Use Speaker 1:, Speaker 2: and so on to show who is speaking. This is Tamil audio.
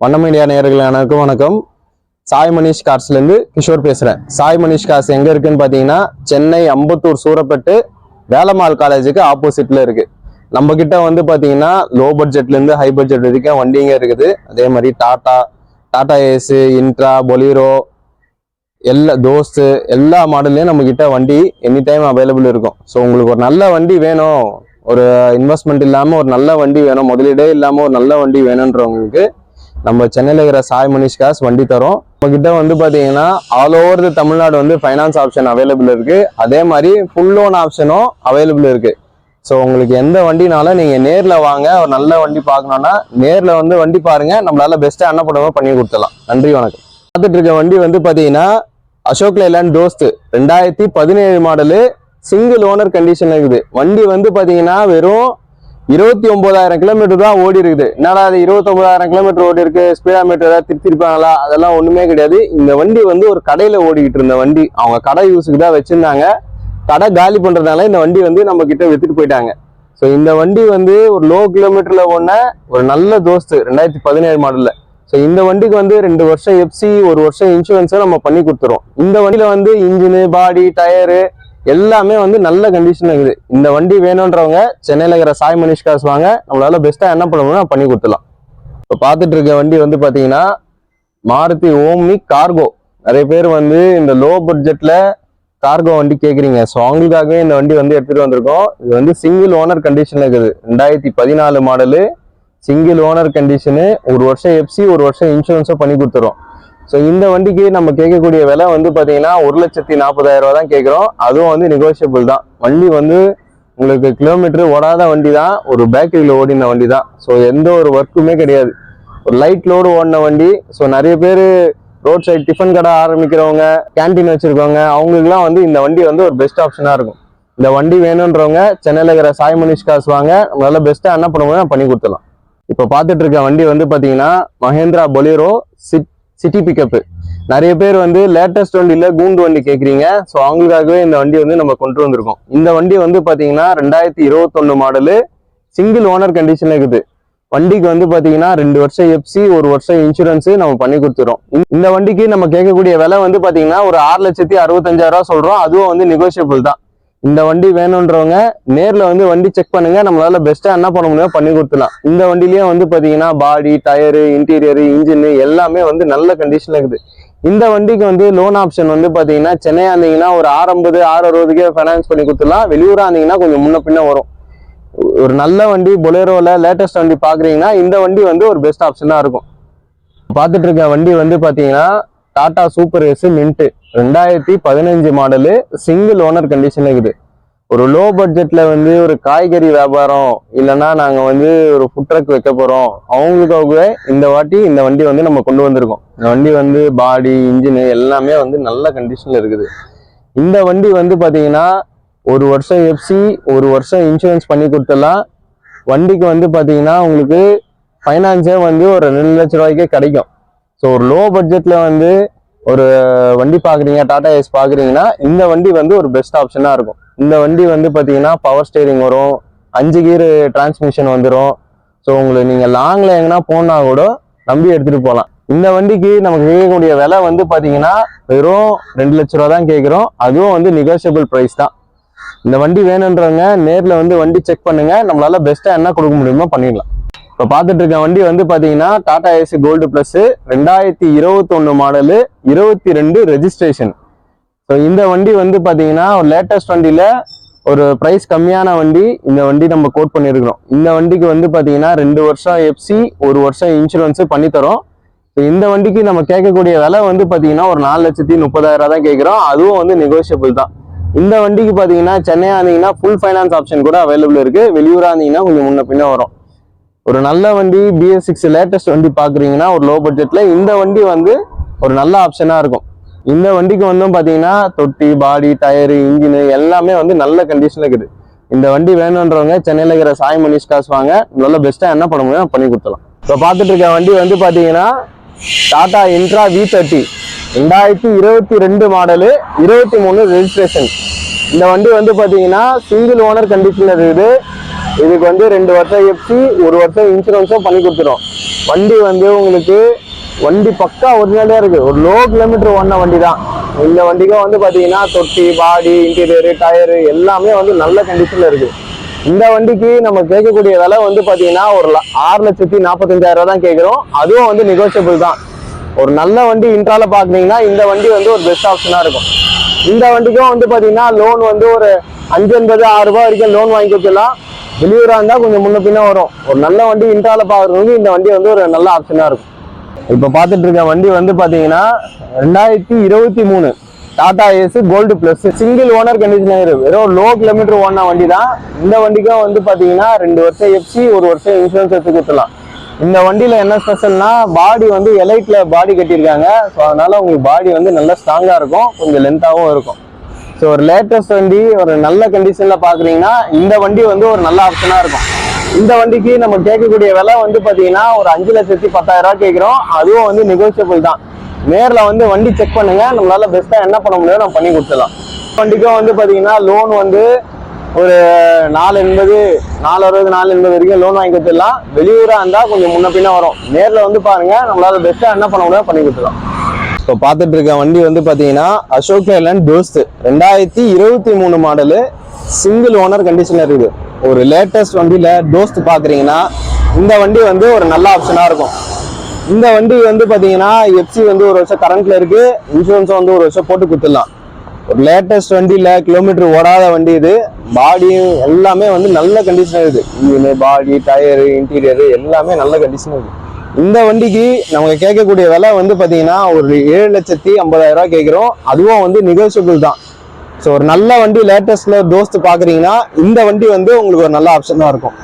Speaker 1: வண்ணம் மீடியா நேயர்கள் அனைவருக்கும் வணக்கம். சாய் மனிஷ் கார்ஸ்லேருந்து கிஷோர் பேசுகிறேன். சாய் மனிஷ் கார்ஸ் எங்கே இருக்குன்னு பார்த்தீங்கன்னா சென்னை அம்பத்தூர் சூரப்பட்டு வேலம்மாள் காலேஜுக்கு ஆப்போசிட்டில் இருக்குது. நம்ம கிட்ட வந்து பார்த்தீங்கன்னா லோ பட்ஜெட்லேருந்து ஹை பட்ஜெட் வரைக்கும் வண்டிங்க இருக்குது. அதே மாதிரி டாடா ஏஸு, இன்ட்ரா, பொலீரோ, எல்லா மாடல்லையும் நம்ம கிட்ட வண்டி எனி டைம் அவைலபிள் இருக்கும். ஸோ உங்களுக்கு ஒரு நல்ல வண்டி வேணும், ஒரு இன்வெஸ்ட்மெண்ட் இல்லாமல் ஒரு நல்ல வண்டி வேணும், முதலீடே இல்லாமல் ஒரு நல்ல வண்டி வேணுன்றவங்களுக்கு நம்ம சென்னையில் இருக்கிற சாய் மனிஷ் கார்ஸ் வண்டி தரோம். நம்ம கிட்ட வந்து பார்த்தீங்கன்னா ஆல் ஓவர் தமிழ்நாடு வந்து ஃபைனான்ஸ் ஆப்ஷன் அவைலபிள் இருக்கு. அதே மாதிரி ஃபுல் லோன் ஆப்ஷனும் அவைலபிள் இருக்கு. ஸோ உங்களுக்கு எந்த வண்டினாலும் நீங்கள் நேரில் வாங்க, ஒரு நல்ல வண்டி பார்க்கணுன்னா நேரில் வந்து வண்டி பாருங்க, நம்மளால பெஸ்ட்டாக என்ன பண்ணுவோம் பண்ணி கொடுத்துடலாம். நன்றி, வணக்கம். பார்த்துட்டு இருக்க வண்டி வந்து பார்த்தீங்கன்னா Ashok Leyland Dost 2017 model, single owner condition இருக்குது. வண்டி வந்து பார்த்தீங்கன்னா வெறும் 29,000 கிலோமீட்டர் தான் ஓடி இருக்குது. என்னடா அது 29,000 கிலோமீட்டர் ஓடி இருக்கு, ஸ்பீடா மீட்டர் ஏதாவது திருத்திருப்பாங்களா? அதெல்லாம் ஒண்ணுமே கிடையாது. இந்த வண்டி வந்து ஒரு கடையில ஓடிக்கிட்டு இருந்த வண்டி, அவங்க கடை யூஸுக்கு தான் வச்சிருந்தாங்க. கடை காலி பண்றதுனால இந்த வண்டி வந்து நம்ம கிட்ட வித்துட்டு போயிட்டாங்க. ஸோ இந்த வண்டி வந்து ஒரு லோ கிலோமீட்டர்ல ஓடின ஒரு நல்ல தோஸ்த் 2017 மாடல்ல. ஸோ இந்த வண்டிக்கு வந்து 2 வருஷம் எஃப்சி, 1 வருஷம் இன்சூரன்ஸை நம்ம பண்ணி கொடுத்துருவோம். இந்த வண்டியில வந்து இன்ஜினு, பாடி, டயரு எல்லாமே வந்து நல்ல கண்டிஷன் இருக்குது. இந்த வண்டி வேணுன்றவங்க சென்னையில் இருக்கிற சாய் மனிஷ் கார்ஸ் வாங்க, நம்மளால பெஸ்ட்டாக என்ன பண்ணணும்னா பண்ணி கொடுத்துடலாம். இப்போ பார்த்துட்டு இருக்க வண்டி வந்து பார்த்தீங்கன்னா மாருதி ஓம்னி கார்கோ. நிறைய பேர் வந்து இந்த லோ பட்ஜெட்ல கார்கோ வண்டி கேட்குறீங்க. ஸோ அவங்களுக்காகவே இந்த வண்டி வந்து எடுத்துகிட்டு வந்திருக்கோம். இது வந்து சிங்கிள் ஓனர் கண்டிஷனில் இருக்குது. 2014 மாடலு, சிங்கிள் ஓனர் கண்டிஷனு, 1 வருஷம் எஃப்சி, 1 வருஷம் இன்சூரன்ஸும் பண்ணி கொடுத்துரும். ஸோ இந்த வண்டிக்கு நம்ம கேட்கக்கூடிய விலை வந்து பார்த்தீங்கன்னா 1,40,000 தான் கேட்குறோம். அதுவும் வந்து நெகோஷியபிள் தான். வண்டி வந்து உங்களுக்கு கிலோமீட்டர் ஓடாத வண்டி தான், ஒரு பேக்கரியில் ஓடின வண்டி தான். ஸோ எந்த ஒரு ஒர்க்குமே கிடையாது, ஒரு லைட் லோடு ஓடின வண்டி. ஸோ நிறைய பேர் ரோட் சைடு டிஃபன் கடை ஆரம்பிக்கிறவங்க, கேன்டீன் வச்சிருக்கவங்க, அவங்களுக்குலாம் வந்து இந்த வண்டி வந்து ஒரு பெஸ்ட் ஆப்ஷனாக இருக்கும். இந்த வண்டி வேணுன்றவங்க சென்னையில் இருக்கிற சாய் மனிஷ் கார்ஸ் வாங்க, நம்மளால பெஸ்ட்டாக என்ன பண்ணுவோம் பண்ணி கொடுத்துடலாம். இப்போ பார்த்துட்டு இருக்க வண்டி வந்து பார்த்தீங்கன்னா மஹேந்திரா பொலீரோ சிட்டி பிக்கப்பு. நிறைய பேர் வந்து லேட்டஸ்ட் வண்டியில கூண்டு வண்டி கேட்குறீங்க. ஸோ அவங்களுக்காகவே இந்த வண்டி வந்து நம்ம கொண்டு வந்திருக்கோம். இந்த வண்டி வந்து பார்த்தீங்கன்னா 2021 மாடலு, சிங்கிள் ஓனர் கண்டிஷன்ல இருக்குது. வண்டிக்கு வந்து பார்த்தீங்கன்னா 2 வருஷம் எஃப்சி, 1 வருஷம் இன்சூரன்ஸ் நம்ம பண்ணி கொடுத்துறோம். இந்த வண்டிக்கு நம்ம கேட்கக்கூடிய விலை வந்து பார்த்தீங்கன்னா ஒரு 6,65,000 சொல்றோம். அதுவும் வந்து நெகோஷியபிள் தான். இந்த வண்டி வேணுன்றவங்க நேரில் வந்து வண்டி செக் பண்ணுங்க, நம்மளால பெஸ்ட்டாக என்ன பண்ண முடியும் பண்ணி கொடுத்துலாம். இந்த வண்டிலேயே வந்து பார்த்தீங்கன்னா பாடி, டயரு, இன்டீரியரு, இன்ஜின் எல்லாமே வந்து நல்ல கண்டிஷன்ல இருக்குது. இந்த வண்டிக்கு வந்து லோன் ஆப்ஷன் வந்து பார்த்தீங்கன்னா சென்னையா இருந்தீங்கன்னா ஒரு 650, 660 ஃபைனான்ஸ் பண்ணி கொடுத்துலாம். வெளியூரா இருந்தீங்கன்னா கொஞ்சம் முன்ன பின்ன வரும். ஒரு நல்ல வண்டி பொலேரோல லேட்டஸ்ட் வண்டி பார்க்குறீங்கன்னா இந்த வண்டி வந்து ஒரு பெஸ்ட் ஆப்ஷனாக இருக்கும். பார்த்துட்டு இருக்க வண்டி வந்து பார்த்தீங்கன்னா Tata super ace mint 2015 model, single owner கண்டிஷன்ல இருக்குது. ஒரு லோ பட்ஜெட்ல வந்து ஒரு காய்கறி வியாபாரம் இல்லைன்னா நாங்க வந்து ஒரு ஃபுட் ட்ரக் வைக்க போறோம், அவங்களுக்காகவே இந்த வண்டி வந்து நம்ம கொண்டு வந்திருக்கோம். இந்த வண்டி வந்து பாடி, இன்ஜின் எல்லாமே வந்து நல்ல கண்டிஷன்ல இருக்குது. இந்த வண்டி வந்து பாத்தீங்கன்னா 1 வருஷம் எஃப்சி, 1 வருஷம் இன்சூரன்ஸ் பண்ணி கொடுத்துடலாம். வண்டிக்கு வந்து பாத்தீங்கன்னா உங்களுக்கு ஃபைனான்ஸே வந்து ஒரு 2 லட்ச ரூபாய்க்கே கிடைக்கும். ஸோ ஒரு லோ பட்ஜெட்ல வந்து ஒரு வண்டி பாக்குறீங்க, டாடா ஏஸ் பாக்குறீங்கன்னா இந்த வண்டி வந்து ஒரு பெஸ்ட் ஆப்ஷனா இருக்கும். இந்த வண்டி வந்து பாத்தீங்கன்னா பவர் ஸ்டேரிங் வரும், 5 கீர் டிரான்ஸ்மிஷன் வந்துடும். ஸோ உங்களுக்கு நீங்க லாங்ல எங்கன்னா போனா கூட நம்பி எடுத்துட்டு போகலாம். இந்த வண்டிக்கு நமக்கு கேட்கக்கூடிய விலை வந்து பாத்தீங்கன்னா வெறும் 2 லட்ச ரூபா தான் கேட்கிறோம். அதுவும் வந்து நெகோஷியபிள் பிரைஸ் தான். இந்த வண்டி வேணுன்றவங்க நேர்ல வந்து வண்டி செக் பண்ணுங்க, நம்மளால பெஸ்டா என்ன கொடுக்க முடியுமோ பண்ணிடலாம். இப்போ பார்த்துட்டு இருக்க வண்டி வந்து பார்த்தீங்கன்னா Tata ace gold plus 2021 model, 22 registration. So இந்த வண்டி வந்து பார்த்தீங்கன்னா ஒரு லேட்டஸ்ட் வண்டியில் ஒரு ப்ரைஸ் கம்மியான வண்டி. இந்த வண்டி நம்ம கோட் பண்ணியிருக்கிறோம். இந்த வண்டிக்கு வந்து பார்த்தீங்கன்னா 2 வருஷம் எஃப்சி, 1 வருஷம் இன்சூரன்ஸு பண்ணித்தரோம். ஸோ இந்த வண்டிக்கு நம்ம கேட்கக்கூடிய விலை வந்து பார்த்தீங்கன்னா ஒரு 4,30,000 தான் கேட்குறோம். அதுவும் வந்து நெகோஷியபிள் தான். இந்த வண்டிக்கு பார்த்தீங்கன்னா சென்னையா இருந்தீங்கன்னா ஃபுல் ஃபைனான்ஸ் ஆப்ஷன் கூட அவைலபிள் இருக்கு. வெளியூரா இருந்தீங்கன்னா கொஞ்சம் முன்ன பின்ன வரும். ஒரு நல்ல வண்டி BS6 லேட்டஸ்ட் வண்டி பாக்குறீங்கன்னா ஒரு லோ பட்ஜெட்ல இந்த வண்டி வந்து ஒரு நல்ல ஆப்ஷனா இருக்கும். இந்த வண்டிக்கு வந்து பாத்தீங்கன்னா தொட்டி, பாடி, டயரு, இன்ஜின் எல்லாமே வந்து நல்ல கண்டிஷன்ல இருக்குது. இந்த வண்டி வேணுன்றவங்க சென்னையில இருக்கிற சாய் மனிஷ் கார்ஸ் வாங்க, நல்ல பெஸ்டா என்ன பண்ண முடியும் பண்ணி கொடுத்துலாம். இப்போ பார்த்துட்டு இருக்க வண்டி வந்து பாத்தீங்கன்னா Tata intra V30 2022 model, 23 registration. இந்த வண்டி வந்து பாத்தீங்கன்னா சிங்கிள் ஓனர் கண்டிஷன்ல இருக்குது. இதுக்கு வந்து 2 வருஷம் எஃப்சி, 1 வருஷம் இன்சூரன்ஸும் பண்ணி கொடுத்துரும். வண்டி வந்து உங்களுக்கு வண்டி பக்கா ஒரிஜினலே இருக்கு. ஒரு லோ கிலோமீட்டர் ஓடின வண்டி தான். இந்த வண்டிக்கும் வந்து பாத்தீங்கன்னா தொட்டி, பாடி, இன்டீரியரு, டயரு எல்லாமே வந்து நல்ல கண்டிஷன்ல இருக்கு. இந்த வண்டிக்கு நம்ம கேட்கக்கூடிய விலை வந்து பாத்தீங்கன்னா ஒரு 6,45,000 தான் கேட்கிறோம். அதுவும் வந்து நெகோசியபிள் தான். ஒரு நல்ல வண்டி இன்ட்ரால பாக்குறீங்கன்னா இந்த வண்டி வந்து ஒரு பெஸ்ட் ஆப்ஷனா இருக்கும். இந்த வண்டிக்கும் வந்து பாத்தீங்கன்னா லோன் வந்து ஒரு 5,86 ரூபாய் வரைக்கும் லோன் வாங்கி கொடுத்துடலாம். வெளியூரா இருந்தா கொஞ்சம் முன்ன பின்ன வரும். ஒரு நல்ல வண்டி இன்ட்ரால பாக்குறவங்க இந்த வண்டி வந்து ஒரு நல்ல ஆப்ஷனா இருக்கும். இப்ப பாத்துட்டு இருக்க வண்டி வந்து பாத்தீங்கன்னா 2023 Tata ace gold plus single owner conditioner. வெறும் லோ கிலோமீட்டர் ஓடின வண்டி தான். இந்த வண்டிக்கும் வந்து பாத்தீங்கன்னா 2 வருஷம் எஃப்சி, 1 வருஷம் இன்சூரன்ஸ் எடுத்து கொடுத்துலாம். இந்த வண்டியில என்ன ஸ்பெஷல்னா பாடி வந்து எலைட்ல பாடி கட்டியிருக்காங்க. ஸோ அதனால உங்களுக்கு பாடி வந்து நல்லா ஸ்ட்ராங்கா இருக்கும், கொஞ்சம் லென்த்தாகவும் இருக்கும். ஸோ ஒரு லேட்டஸ்ட் வண்டி ஒரு நல்ல கண்டிஷன்ல பாக்குறீங்கன்னா இந்த வண்டி வந்து ஒரு நல்ல ஆப்ஷனா இருக்கும். இந்த வண்டிக்கு நம்ம கேட்கக்கூடிய விலை வந்து பாத்தீங்கன்னா ஒரு 5,10,000 கேட்கிறோம். அதுவும் வந்து நெகோசியபிள் தான். நேர்ல வந்து வண்டி செக் பண்ணுங்க, நம்மளால பெஸ்டா என்ன பண்ண முடியும் நம்ம பண்ணி கொடுத்துடலாம். வண்டிக்கும் வந்து பாத்தீங்கன்னா லோன் வந்து ஒரு 4,80, 4,60, 4,80 வரைக்கும் லோன் வாங்கி கொடுத்துடலாம். வெளியூரா இருந்தா கொஞ்சம் முன்ன பின்ன வரும். நேர்ல வந்து பாருங்க, நம்மளால பெஸ்டா என்ன பண்ண முடியும் பண்ணி கொடுத்துடலாம். இப்போ பார்த்துட்டு இருக்க வண்டி வந்து பாத்தீங்கன்னா Ashok Leyland Dost 2023 model single owner conditioner இருக்கு. ஒரு லேட்டஸ்ட் வண்டியில தோஸ்த் பாக்குறீங்கன்னா இந்த வண்டி வந்து ஒரு நல்ல ஆப்ஷனா இருக்கும். இந்த வண்டி வந்து பாத்தீங்கன்னா எஃப்சி வந்து 1 வருஷம் கரண்ட்ல இருக்கு, இன்சூரன்ஸ் வந்து 1 வருஷம் போட்டு கொடுத்துடலாம். ஒரு லேட்டஸ்ட் வண்டியில கிலோமீட்டர் ஓடாத வண்டி இது. பாடியும் எல்லாமே வந்து நல்ல கண்டிஷன் இருக்கு. இன்ஜின், பாடி, டயரு, இன்டீரியரு எல்லாமே நல்ல கண்டிஷன் இருக்கு. இந்த வண்டிக்கு நமக்கு கேட்கக்கூடிய விலை வந்து பாத்தீங்கன்னா ஒரு 7,50,000 கேட்கிறோம். அதுவும் வந்து நெகோசியபிள் தான். ஸோ ஒரு நல்ல வண்டி லேட்டஸ்ட்ல தோஸ்த் பாக்குறீங்கன்னா இந்த வண்டி வந்து உங்களுக்கு ஒரு நல்ல ஆப்ஷனா இருக்கும்.